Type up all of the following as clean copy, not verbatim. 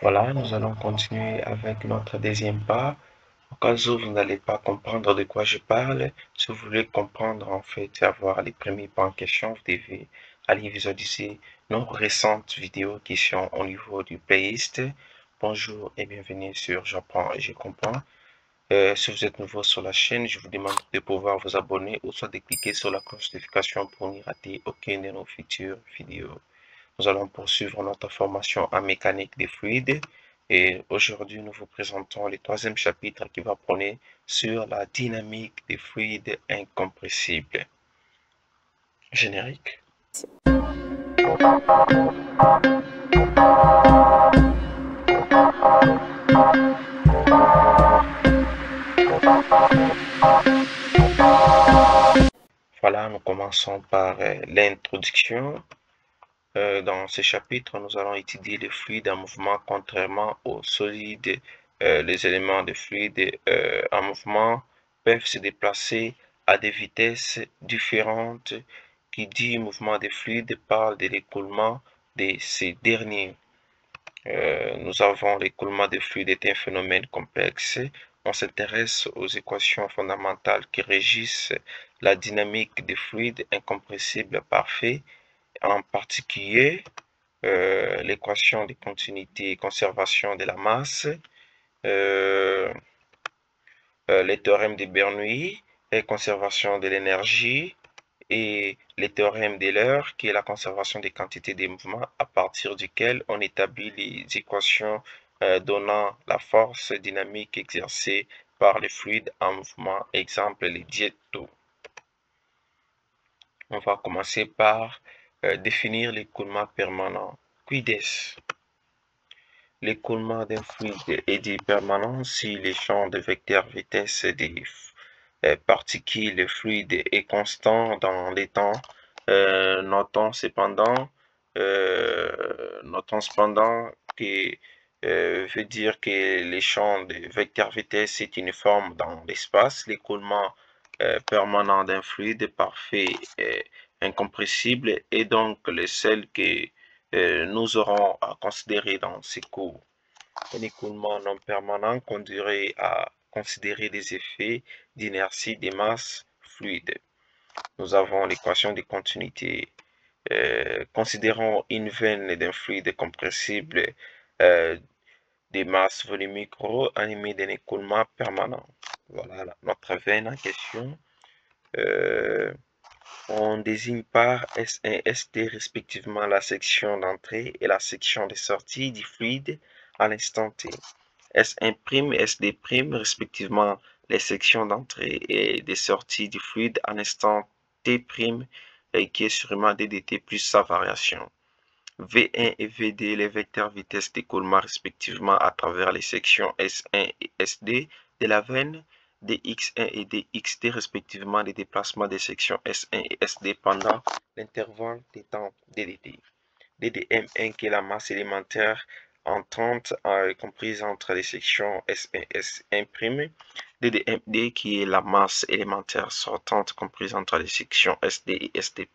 Voilà, nous allons continuer avec notre deuxième pas. Au cas où vous n'allez pas comprendre de quoi je parle, si vous voulez comprendre en fait et avoir les premiers pas en question, vous devez aller visualiser nos récentes vidéos qui sont au niveau du playlist. Bonjour et bienvenue sur J'apprends et je comprends. Si vous êtes nouveau sur la chaîne, je vous demande de pouvoir vous abonner ou soit de cliquer sur la cloche de notification pour n'y rater aucune de nos futures vidéos. Nous allons poursuivre notre formation en mécanique des fluides et aujourd'hui nous vous présentons le troisième chapitre qui va prôner sur la dynamique des fluides incompressibles. Générique. Voilà, nous commençons par l'introduction. Dans ce chapitre, nous allons étudier les fluides en mouvement contrairement aux solides. Les éléments de fluide en mouvement peuvent se déplacer à des vitesses différentes. Qui dit mouvement de fluide parle de l'écoulement de ces derniers. Nous avons l'écoulement des fluides est un phénomène complexe. On s'intéresse aux équations fondamentales qui régissent la dynamique des fluides incompressibles parfaits, en particulier l'équation de continuité et conservation de la masse, les théorèmes de Bernoulli et conservation de l'énergie, et les théorèmes d'Euler, qui est la conservation des quantités des mouvements, à partir duquel on établit les équations donnant la force dynamique exercée par les fluides en mouvement, exemple les jet d'eau. On va commencer par définir l'écoulement permanent. Quid est-ce? L'écoulement d'un fluide est dit permanent si le champ de vecteur vitesse des particules fluides est constant dans les temps. Notons cependant que veut dire que le champ de vecteur vitesse est uniforme dans l'espace. L'écoulement permanent d'un fluide parfait et incompressible est donc le seul que nous aurons à considérer dans ces cours. Un écoulement non permanent conduirait à considérer des effets d'inertie des masses fluides. Nous avons l'équation de continuité. Considérons une veine d'un fluide compressible des masses volumiques ρ animée d'un écoulement permanent. Voilà notre veine en question. On désigne par S1 et SD respectivement la section d'entrée et la section de sortie du fluide à l'instant T. S1' et SD' respectivement les sections d'entrée et de sortie du fluide à l'instant T' qui est sûrement ddt plus sa variation. V1 et VD les vecteurs vitesse d'écoulement respectivement à travers les sections S1 et SD de la veine, dx1 et dxt respectivement les déplacements des sections S1 et SD pendant l'intervalle de temps ddt. ddm1 qui est la masse élémentaire entrante comprise entre les sections S1 et S1', ddmd qui est la masse élémentaire sortante comprise entre les sections SD et SD',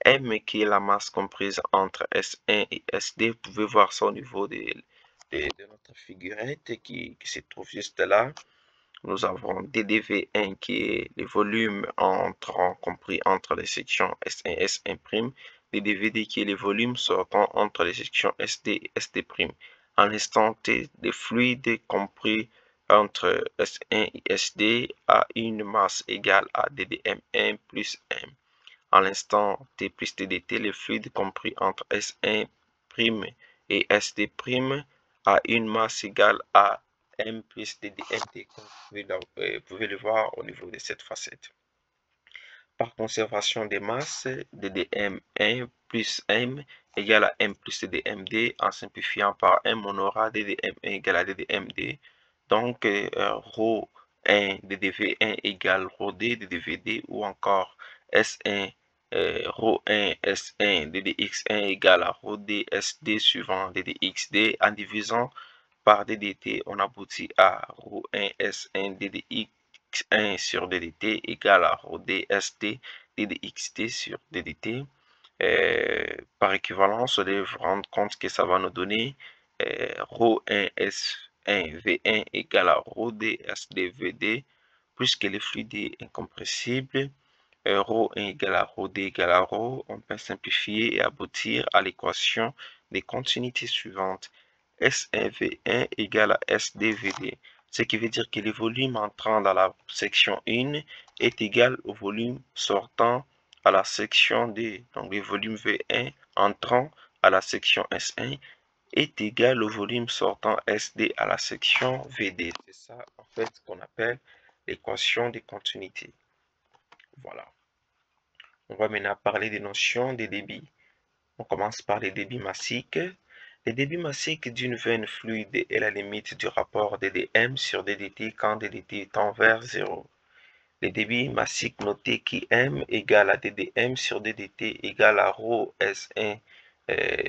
M qui est la masse comprise entre S1 et SD. Vous pouvez voir ça au niveau de notre figurette qui se trouve juste là. Nous avons ddv1 qui est le volume compris entre les sections S1 et S1', ddvd qui est le volume sortant entre les sections SD et SD'. En l'instant T, des fluides compris entre S1 et SD a une masse égale à ddm1 plus m. À l'instant T plus ddt, le fluide compris entre S1' et SD' a une masse égale à M plus ddmt, comme vous pouvez le voir au niveau de cette facette. Par conservation des masses, ddm1 plus m égale à m plus ddmd. En simplifiant par m, on aura ddm1 égale à ddmd. Donc, ρ1 ddv1 égale ρd ddvd, ou encore S1 ρ1 S1 ddx1 égale à ρd sd suivant ddxd. En divisant par ddt, on aboutit à ρ1 S1 ddx1 sur ddt égale à ρd sd ddxt sur ddt. Par équivalence, on devrait vous rendre compte que ça va nous donner ρ1 S1 V1 égale à ρ2 SD VD, puisque le fluide est incompressible, ρ1 égale à ρ2 égale à ρ, on peut simplifier et aboutir à l'équation des continuités suivantes. S1 V1 égale à SD VD, ce qui veut dire que le volume entrant dans la section 1 est égal au volume sortant à la section D. Donc le volume V1 entrant à la section S1 est égal au volume sortant SD à la section VD. C'est ça en fait qu'on appelle l'équation des continuités. Voilà. On va maintenant parler des notions des débits. On commence par les débits massiques. Le débit massique d'une veine fluide est la limite du rapport ddm sur ddt quand ddt tend vers 0. Le débit massique noté qui m égale à ddm sur ddt égale à ρ S1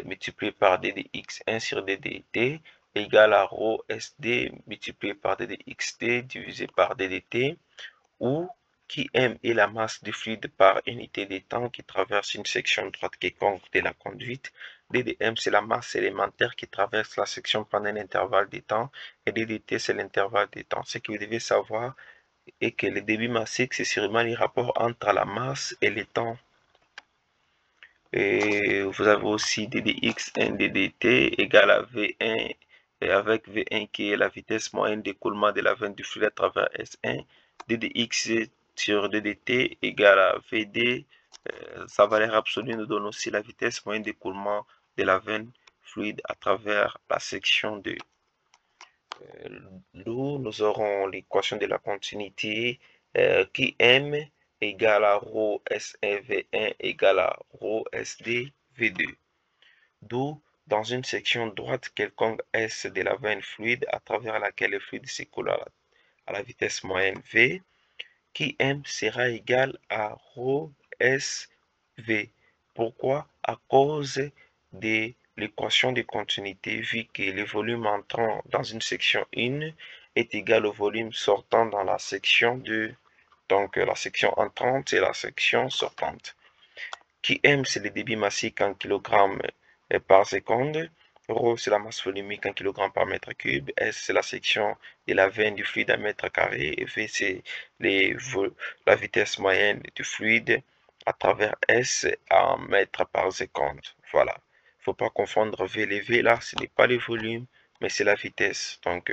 multiplié par ddx1 sur ddt égale à ρ SD multiplié par ddxt divisé par ddt, où qui m est la masse du fluide par unité de temps qui traverse une section droite quelconque de la conduite. ddm, c'est la masse élémentaire qui traverse la section pendant un intervalle de temps, et ddt, c'est l'intervalle de temps. Ce que vous devez savoir est que le débit massique, c'est sûrement le rapport entre la masse et le temps. Et vous avez aussi ddx1 ddt égale à v1, et avec v1 qui est la vitesse moyenne d'écoulement de la veine du fluide à travers S1, ddx sur ddt égale à vd. Sa valeur absolue nous donne aussi la vitesse moyenne d'écoulement de la veine fluide à travers la section 2. Nous aurons l'équation de la continuité qui m égale à ρ S1 V1 égale à ρ SD V2. D'où, dans une section droite quelconque S de la veine fluide à travers laquelle le fluide s'écoule à la vitesse moyenne V, qui m sera égal à ρ SV. Pourquoi? À cause de l'équation de continuité, vu que le volume entrant dans une section 1 est égal au volume sortant dans la section 2. Donc la section entrante et la section sortante. Qui m, c'est le débit massique en kg par seconde. Rho, c'est la masse volumique en kg par mètre cube. S, c'est la section de la veine du fluide en mètre carré. Et V, c'est la vitesse moyenne du fluide à travers S en mètres par seconde. Voilà. Il ne faut pas confondre V et V. Là, ce n'est pas le volume, mais c'est la vitesse. Donc,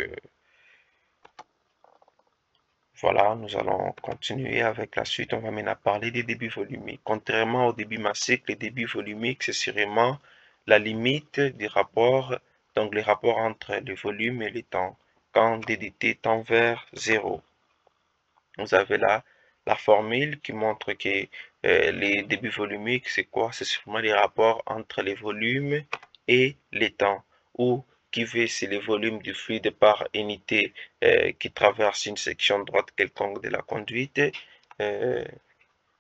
voilà, nous allons continuer avec la suite. On va maintenant parler des débits volumiques. Contrairement au débit massique, les débits volumiques, c'est sûrement la limite du rapport, donc le rapport entre le volume et le temps, quand ddt tend vers 0. Vous avez là la formule qui montre que les débits volumiques, c'est quoi? C'est sûrement les rapports entre les volumes et les temps, où qui V, c'est le volume du fluide par unité qui traverse une section droite quelconque de la conduite.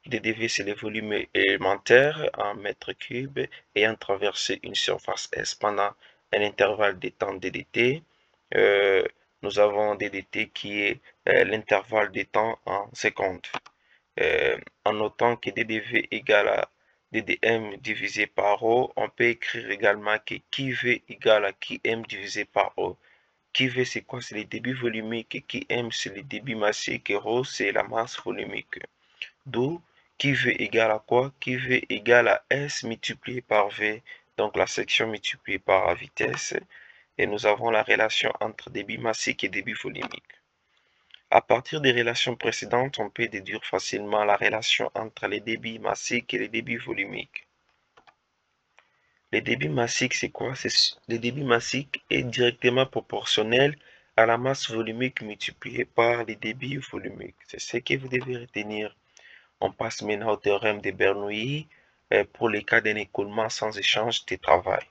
dV, c'est le volume élémentaire en mètres cubes ayant traversé une surface S pendant un intervalle de temps ddt. Nous avons ddt qui est l'intervalle de temps en secondes. En notant que ddv égale à ddm divisé par ρ, on peut écrire également que QV égale à QM divisé par ρ. QV, c'est quoi? C'est le débit volumique, et QM, c'est le débit massique, et ρ, c'est la masse volumique. D'où QV égale à quoi? QV égale à S multiplié par V, donc la section multipliée par la vitesse. Et nous avons la relation entre débit massique et débit volumique. À partir des relations précédentes, on peut déduire facilement la relation entre les débits massiques et les débits volumiques. Les débits massiques, c'est quoi? Le débit massique est directement proportionnel à la masse volumique multipliée par les débits volumiques. C'est ce que vous devez retenir. On passe maintenant au théorème de Bernoulli pour les cas d'un écoulement sans échange de travail.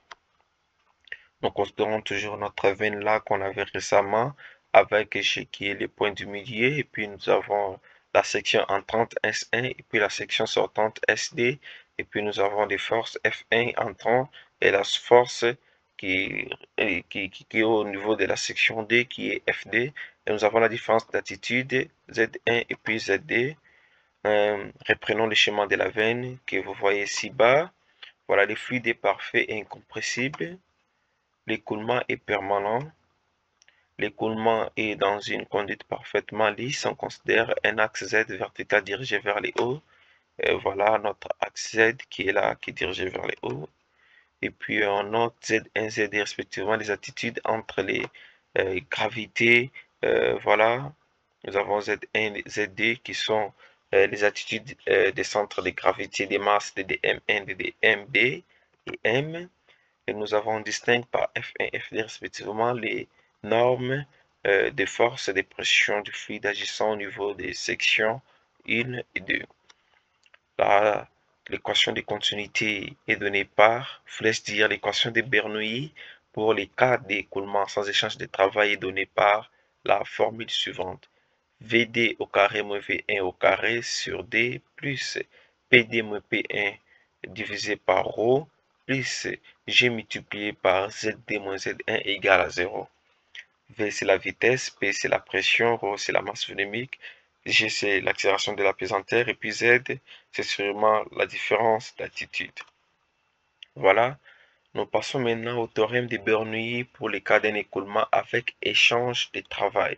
Nous considérons toujours notre veine là qu'on avait récemment avec ce qui est le point du milieu, et puis nous avons la section entrante S1 et puis la section sortante SD, et puis nous avons des forces F1 entrant et la force qui est au niveau de la section D qui est FD, et nous avons la différence d'attitude Z1 et puis ZD. Reprenons le schéma de la veine que vous voyez ci-bas. Voilà, le fluide est parfait et incompressible. L'écoulement est permanent. L'écoulement est dans une conduite parfaitement lisse. On considère un axe Z vertical dirigé vers les hauts. Voilà notre axe Z qui est là, qui est dirigé vers les hauts. Et puis on note Z1, Z2 respectivement les attitudes entre les gravités. Voilà, nous avons Z1 et Z2 qui sont les attitudes des centres de gravité des masses de dm1, de dmb et M. Et nous avons distingué par F1 et F2 respectivement les normes de force et de pression du fluide agissant au niveau des sections 1 et 2. Là, l'équation de continuité est donnée par, je vous laisse dire, l'équation de Bernoulli pour les cas d'écoulement sans échange de travail est donnée par la formule suivante. VD au carré moins V1 au carré sur D plus PD moins P1 divisé par ρ plus G multiplié par ZD moins Z1 égale à 0. V c'est la vitesse, P c'est la pression, ρ c'est la masse volumique, G c'est l'accélération de la pesanteur et puis Z c'est sûrement la différence d'altitude. Voilà, nous passons maintenant au théorème de Bernoulli pour les cas d'un écoulement avec échange de travail.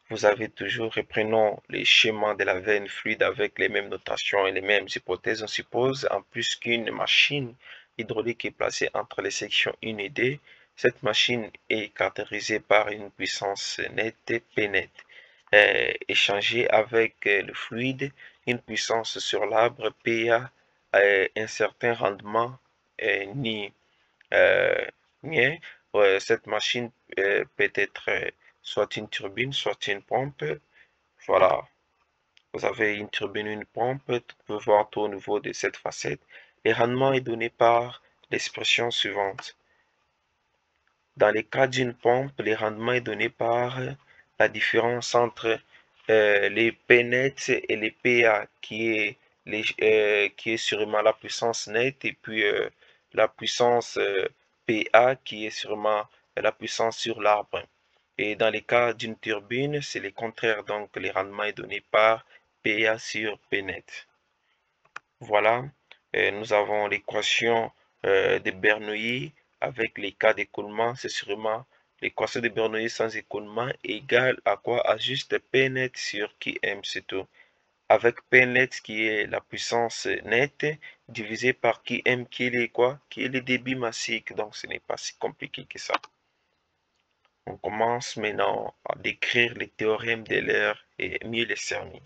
Vous avez toujours, reprenons les schémas de la veine fluide avec les mêmes notations et les mêmes hypothèses. On suppose en plus qu'une machine hydraulique est placée entre les sections 1 et 2. Cette machine est caractérisée par une puissance nette P net. Échangée avec le fluide, une puissance sur l'arbre PA un certain rendement ni rien. Cette machine peut être soit une turbine, soit une pompe. Voilà, vous avez une turbine, une pompe, vous pouvez voir tout au niveau de cette facette. Le rendement est donné par l'expression suivante. Dans le cas d'une pompe, le rendement est donné par la différence entre les P net et les PA, qui est sûrement la puissance nette, et puis la puissance PA, qui est sûrement la puissance sur l'arbre. Et dans le cas d'une turbine, c'est le contraire, donc le rendement est donné par PA sur P net. Voilà, nous avons l'équation de Bernoulli avec les cas d'écoulement, c'est sûrement l'équation de Bernoulli sans écoulement égale à quoi? À juste P net sur Qm, c'est tout. Avec P net qui est la puissance nette divisé par Qm qui est le quoi? Qui est le débit massique, donc ce n'est pas si compliqué que ça. On commence maintenant à décrire les théorèmes d'Euler et mieux les cerner.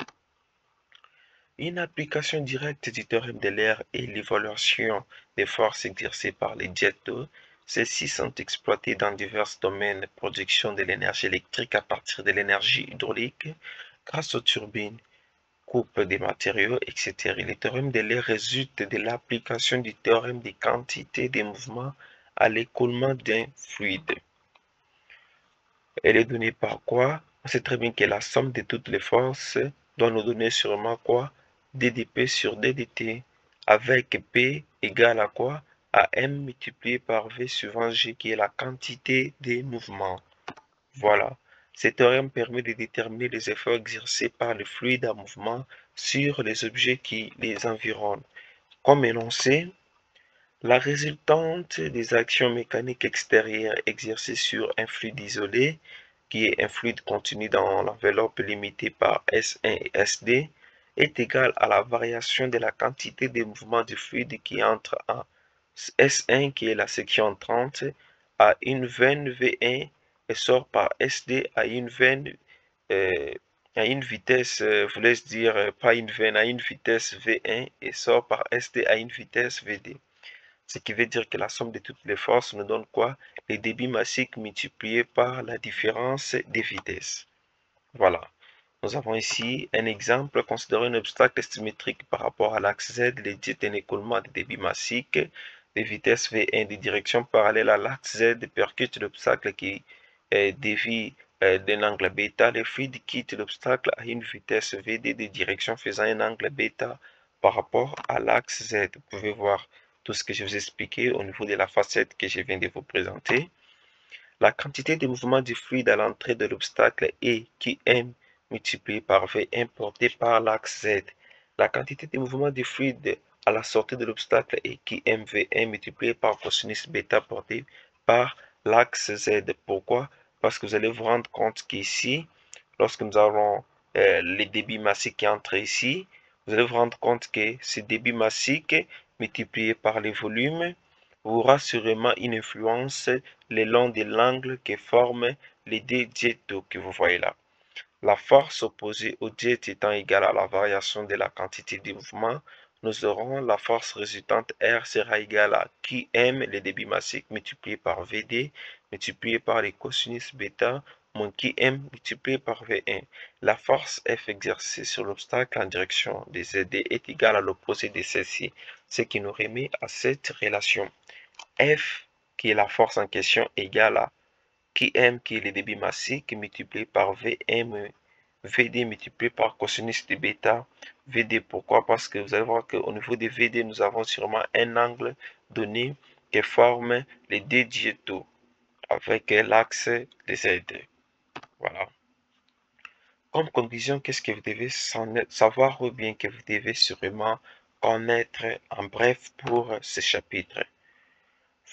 Une application directe du théorème d'Euler est l'évaluation des forces exercées par les jets d'eau. Celles-ci sont exploitées dans divers domaines, production de l'énergie électrique à partir de l'énergie hydraulique, grâce aux turbines, coupe des matériaux, etc. Le théorème d'Euler résulte de l'application du théorème des quantités des mouvements à l'écoulement d'un fluide. Elle est donnée par quoi? On sait très bien que la somme de toutes les forces doit nous donner sûrement quoi? DdP sur Ddt, avec P égale à quoi? À M multiplié par V suivant G qui est la quantité des mouvements. Voilà. Ce théorème permet de déterminer les efforts exercés par le fluide en mouvement sur les objets qui les environnent. Comme énoncé, la résultante des actions mécaniques extérieures exercées sur un fluide isolé, qui est un fluide contenu dans l'enveloppe limitée par S1 et SD, est égale à la variation de la quantité de mouvement du fluide qui entre en S1, qui est la section entrante, à une veine V1 et sort par SD à une veine à une vitesse, je vous laisse dire, pas une veine, à une vitesse V1 et sort par SD à une vitesse VD. Ce qui veut dire que la somme de toutes les forces nous donne quoi? Les débits massiques multipliés par la différence des vitesses. Voilà. Nous avons ici un exemple. Considérons un obstacle symétrique par rapport à l'axe Z. Il dit un écoulement de débit massique de vitesse V1 de direction parallèle à l'axe Z percute l'obstacle qui dévie d'un angle bêta. Le fluide quitte l'obstacle à une vitesse VD de direction faisant un angle bêta par rapport à l'axe Z. Vous pouvez voir tout ce que je vous ai expliqué au niveau de la facette que je viens de vous présenter. La quantité de mouvement du fluide à l'entrée de l'obstacle est Qm multiplié par V importé par l'axe Z. La quantité de mouvement du fluide à la sortie de l'obstacle est Qmvm multiplié par cosinus bêta porté par l'axe Z. Pourquoi? Parce que vous allez vous rendre compte qu'ici, lorsque nous avons les débits massiques qui entrent ici, vous allez vous rendre compte que ce débit massique multiplié par les volumes aura sûrement une influence le long de l'angle que forment les deux diétos que vous voyez là. La force opposée au jet étant égale à la variation de la quantité du mouvement, nous aurons la force résultante R sera égale à Qm, le débit massique, multiplié par Vd, multiplié par les cosinus bêta, moins Qm, multiplié par V1. La force F exercée sur l'obstacle en direction des ZD est égale à l'opposé de celle-ci, ce qui nous remet à cette relation. F, qui est la force en question, égale à Qm, qui est le débit massique, multiplié par Vm, Vd multiplié par cosinus de bêta, Vd. Pourquoi? Parce que vous allez voir qu'au niveau de Vd, nous avons sûrement un angle donné qui forme les deux diétos avec l'axe de Z. Voilà. Comme conclusion, qu'est-ce que vous devez savoir ou bien que vous devez sûrement connaître en bref pour ce chapitre?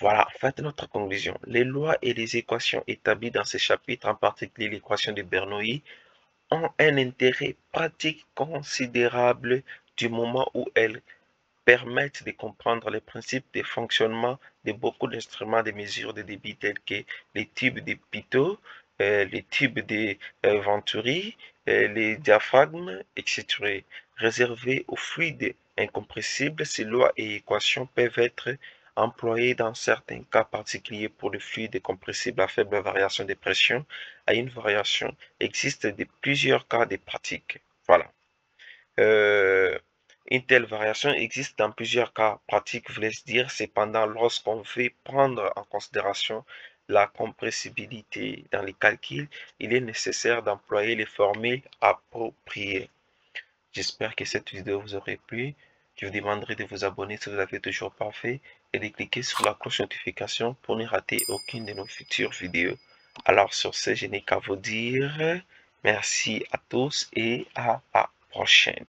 Voilà, en fait, notre conclusion. Les lois et les équations établies dans ce chapitre, en particulier l'équation de Bernoulli, ont un intérêt pratique considérable du moment où elles permettent de comprendre les principes de fonctionnement de beaucoup d'instruments de mesure de débit tels que les tubes de Pitot, les tubes de Venturi, les diaphragmes, etc. Réservés aux fluides incompressibles, ces lois et équations peuvent être employées dans certains cas particuliers pour le fluide compressible à faible variation de pression. À une variation existe de plusieurs cas de pratique. Voilà. Une telle variation existe dans plusieurs cas pratiques, voulait dire, cependant, lorsqu'on veut prendre en considération la compressibilité dans les calculs, il est nécessaire d'employer les formules appropriées. J'espère que cette vidéo vous aurait plu. Je vous demanderai de vous abonner si vous n'avez toujours pas fait et de cliquer sur la cloche notification pour ne rater aucune de nos futures vidéos. Alors sur ce, je n'ai qu'à vous dire merci à tous et à la prochaine.